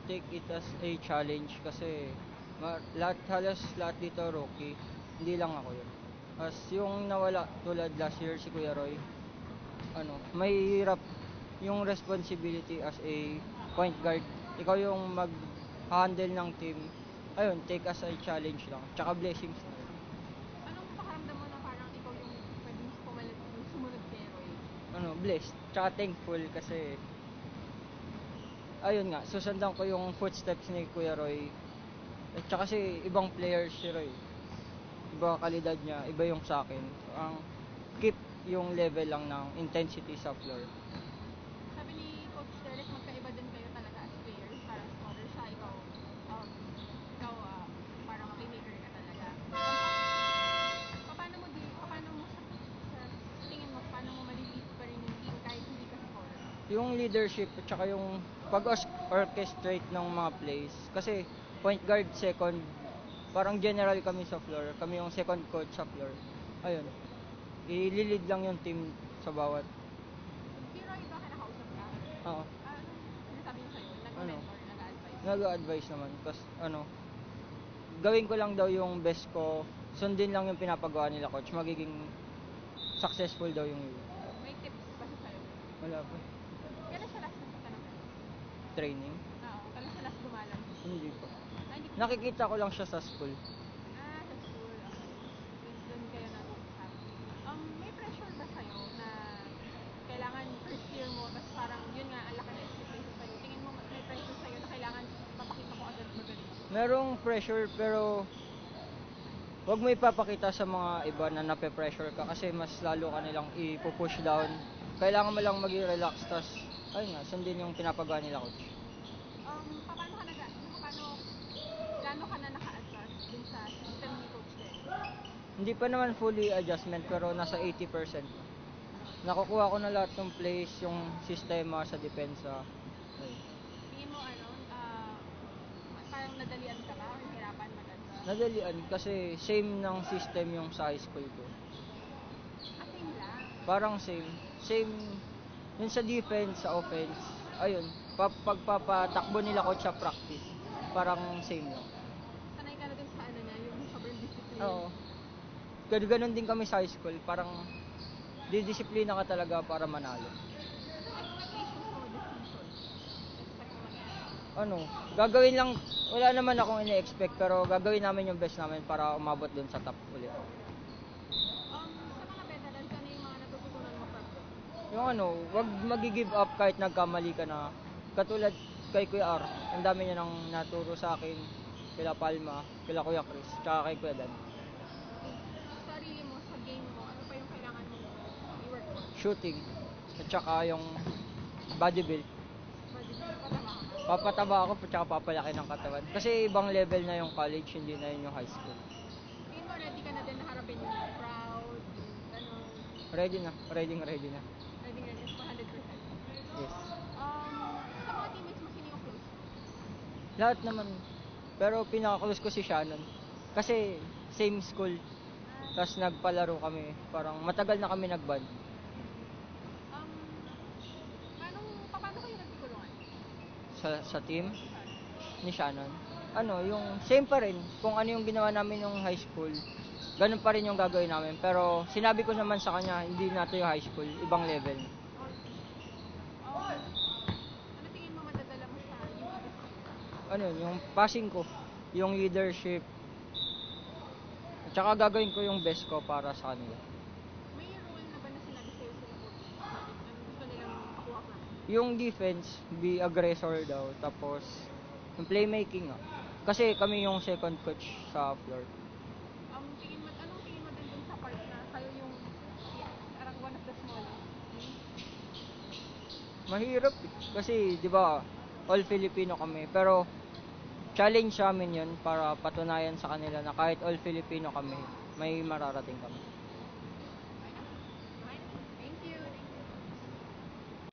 take it as a challenge kasi halos lahat dito rookie. Hindi lang ako yun. As yung nawala tulad last year si Kuya Roy, mahirap yung responsibility as a point guard. Ikaw yung mag-handle ng team. Ayun, take as a challenge lang. Tsaka blessings na yun. Anong pakiramdam mo na parang ikaw yung pwedeng sumunod kay Roy? Blessed. Tsaka thankful kasi ayun nga, susundan ko yung footsteps ni Kuya Roy. At tsaka kasi ibang players si Roy. Iba kalidad niya, iba yung sa akin. So, keep yung level lang ng intensity sa floor. Sabi ni Coach Derek, magkaiba din kayo talaga as players. Parang smaller siya, ikaw parang playmaker ka talaga. Paano mo sa tingin mo, paano mo maliliit pa rin yung team kahit hindi ka scorer? Yung leadership at saka yung pag-orchestrate ng mga plays. Kasi point guard, second, parang general kami sa floor. Kami yung second coach sa floor. Ayun. I-lead lang yung team sa bawat. Si Roy ba kinakausap ka? Oo. Sinasabi niya sa'yo? Nag-mentor, nag-advise? Nag-advise naman. Tapos gawin ko lang daw yung best ko. Sundin lang yung pinapagawa nila coach. Magiging successful daw yung May tips ba siya sa'yo? wala pa. Kailan siya last nagpunta ng Training? Oo. Kailan siya last gumalang? Hindi pa. Hindi pa. Nakikita ko lang siya sa school. Sa school. Okay. Doon kayo nag-uusap. May pressure ba sa'yo na kailangan first year mo, tapos parang yun nga, ang laki na expectation sa'yo. Tingin mo may pressure sa'yo na kailangan papakita mo agad magaling? Merong pressure pero wag mo ipapakita sa mga iba na nape-pressure ka kasi mas lalo ka nilang ipupush down. Kailangan mo lang mag-relax tas ayun nga, sundin yung pinapagawa nila coach. Gaano ka na naka-adjust dun sa system ni Coach Ted? Hindi pa naman fully adjustment pero nasa 80% na. Nakukuha ko na lahat ng plays, yung sistema sa depensa. Ayun. Tingin mo parang nadalian ka ba o hirapan mag-adjust? Nadalian kasi same ng system yung sa high school ko. Same lang? Parang same. Same yun sa defense, sa offense. Ayun, pagpapatakbo nila coach sa practice. Parang same lang. Sanay ka na dun sa niya, yung sobrang discipline. Oo. Ganun din kami sa high school. Parang didisiplina ka talaga para manalo. Anong expectations mo this season? Expect mo mangyari? Gagawin lang, wala naman akong ini-expect pero gagawin namin yung best namin para umabot dun sa top ulit. Sa mga veterans, ano yung mga natututunan mo from them? Yung wag magi-give up kahit nagkamali ka na. Katulad kay Kuya R, ang dami niya nang naturo sa akin, kila Palma, kila Kuya Chris, tsaka kay Kuya Dan. Sa sarili mo, sa game mo, ano pa yung kailangan mong i-work on? Shooting, at tsaka yung body build. Papataba ka ba? Papataba ako, tsaka papalaki ng katawan. Kasi ibang level na yung college, hindi na yun yung high school. Tingin mo, ready ka na din harapin yung crowd, yung gano'n? Ready na. Ready 100%? Yes. Sa mga teammates mo, sino yung close mo? Lahat naman. Pero pinaka-close ko si Shannon. Kasi same school. Tapos nagpalaro kami. Parang matagal na kami nag-band. Paano kayo nagtutulungan? Sa team ni Shannon. Yung same pa rin. Kung ano yung ginawa namin yung high school, ganun pa rin yung gagawin namin. Pero sinabi ko naman sa kanya, hindi na to yung high school. Ibang level. Ano tingin mo madadala mo sa UE this year? Yung passing ko, yung leadership, at saka gagawin ko yung best ko para sa kanila. May role na ba na sinabi sa'yo sila coach? Anong gusto nilang makuha from you? Yung defense, be aggressor daw. Tapos, yung playmaking kasi kami yung second coach sa floor. Anong tingin mo din dun sa part na kayo yung parang one of the smallest teams? Mahirap kasi 'di ba all Filipino kami pero challenge sa amin yun para patunayan sa kanila na kahit all Filipino kami may mararating kami.